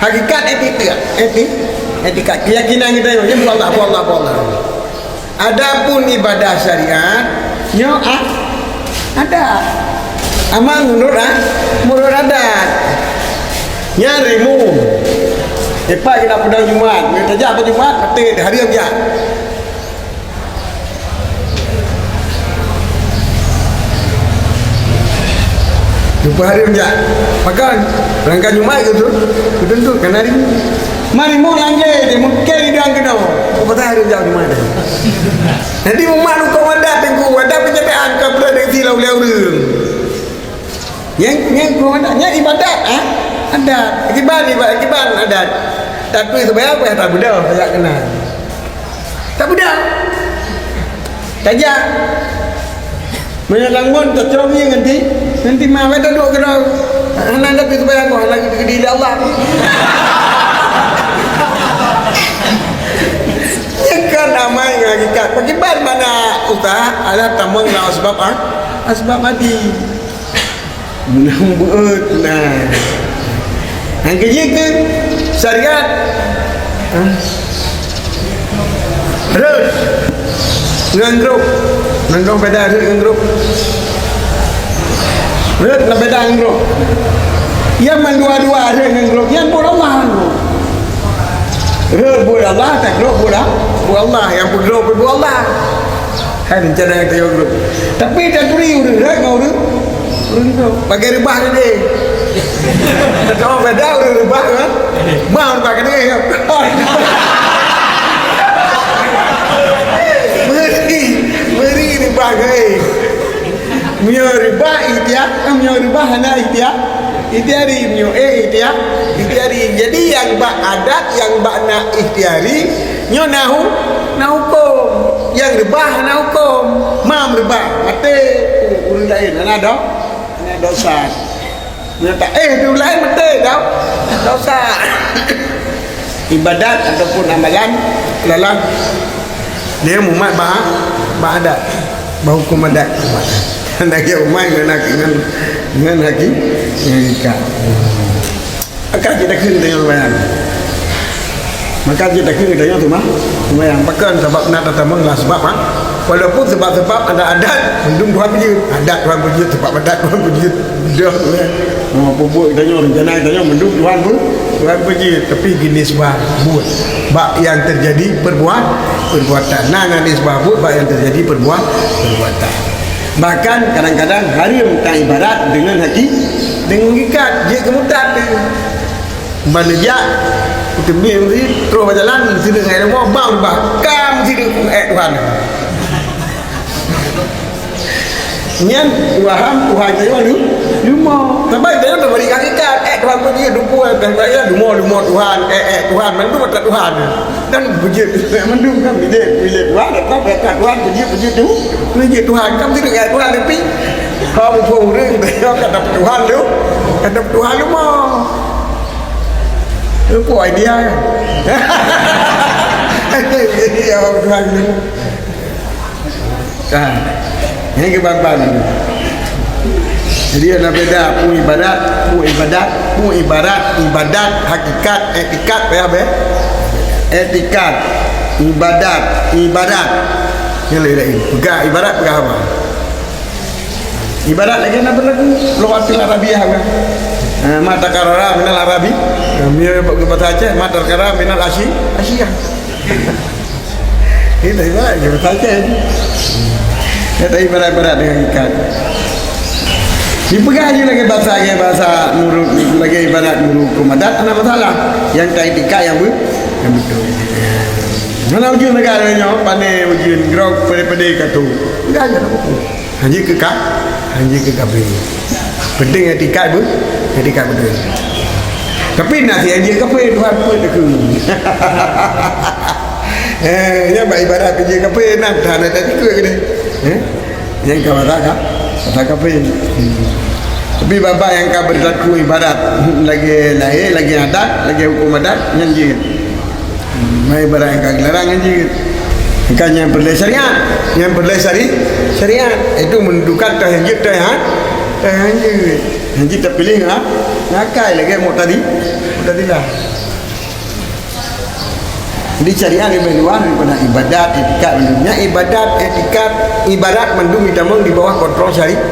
Hakikat etika keyakinan kita yang Allah. Adapun ibadah syariat nyo ada amal menurut adat nyarimu epa kita pedang Jumat kita jak apa Jumat mati hari dia jumpa hari dia makan berangkat Jumat gitu tentu kan hari mari mau langge mungkin dia kena apa hari dia Jumat nanti mau malu kau ada tengku ada penyataan kau berada di lau-lau yang kau ada ibadat ada akibat adat tapi sebenarnya apa yang tak betul tak kenal tak betul saja menyelangun tak ceromi nanti mahu duduk kena anak tapi sebenarnya aku lagi ke diri Allah kan amai hakikat akibat mana usaha ada tamang lah sebab mati menambut yang kejik tu syariat rut nganggrup beda rut nganggrup rut na beda nganggrup yang mendua-dua rut nganggrup yang pun Allah rut buat Allah tak grup buat Allah yang pun grup buat Allah kan rencana yang tahu grup tapi tak turi urut ngau urut pakai rebah ni kalau beda urut rebah kan mau pakai ni beri rebah ke punya rebah itia punya rebah hana itia ikhtiari punya ikhtiari jadi yang bak adat yang bak nak ikhtiari nyo nahu hukum yang rebah na hukum mam rebah mati urang lain ada dosa nya tak tu lain mati dosa ibadat ataupun amalan lalang dia mumat ba adat ba hukum adat nak ya umai dengan hakim yang akan kita kena dengan bayang maka kita kena dengan tu mah bayang pakai sebab nak datang lah sebab walaupun sebab ada adat mendung Tuhan punya adat Tuhan punya sebab adat Tuhan punya dah pupuk tanya rencana tanya mendung Tuhan punya tapi gini sebab buat bak yang terjadi perbuatan nanti sebab buat bak yang terjadi perbuatan bahkan kadang-kadang hari minta ibarat dengan dengan ikat dia kemudian mana dia kami mesti terus berjalan sini dengan ilmu bang bakam sini Tuhan nyan Tuhan saya lima sampai dia dah beri hakikat Tuhan punya dupu dan saya dumo Tuhan Tuhan mandu mata Tuhan dan puji mandu kan bila Tuhan datang berkat Tuhan puji Tuhan kamu tidak ingat Tuhan tapi kamu pun kata Tuhan lu mau lu idea ya Tuhan lu kan ini kebaban jadi ada beda ibadat hakikat etikat etikat ibadat yang lain pegang ibarat pegang apa ibarat lagi nak berlagu luatil Arabiah kan mata karara minal Arabi kami bahasa Aceh mata karara minal Asia itu ibarat bahasa Aceh kata ibarat dengan ikat dipegang lagi bahasa nurut lagi ibarat nurut kumadat ada masalah yang tak ikat yang betul mana ujian negaranya pandai ujian grok pada katu enggak ada hanya ke kabin penting etika betul tapi nanti dia kafe Tuhan pun deku nya baik ibarat kerja kafe nak dah ada tiga ke ni yang kata kafe tapi bapa yang kau berlaku ibarat lagi lahir lagi adat lagi hukum adat nyanyi mai barang yang kau larang nyanyi kan yang berdasar syariat itu mendudukan yang Haji terpilih ngakai lagi mau tadi lah. Jadi syariah lebih luar daripada ibadat, etikat, mendungnya ibadat, etikat, ibadat mendung di bawah kontrol syariah.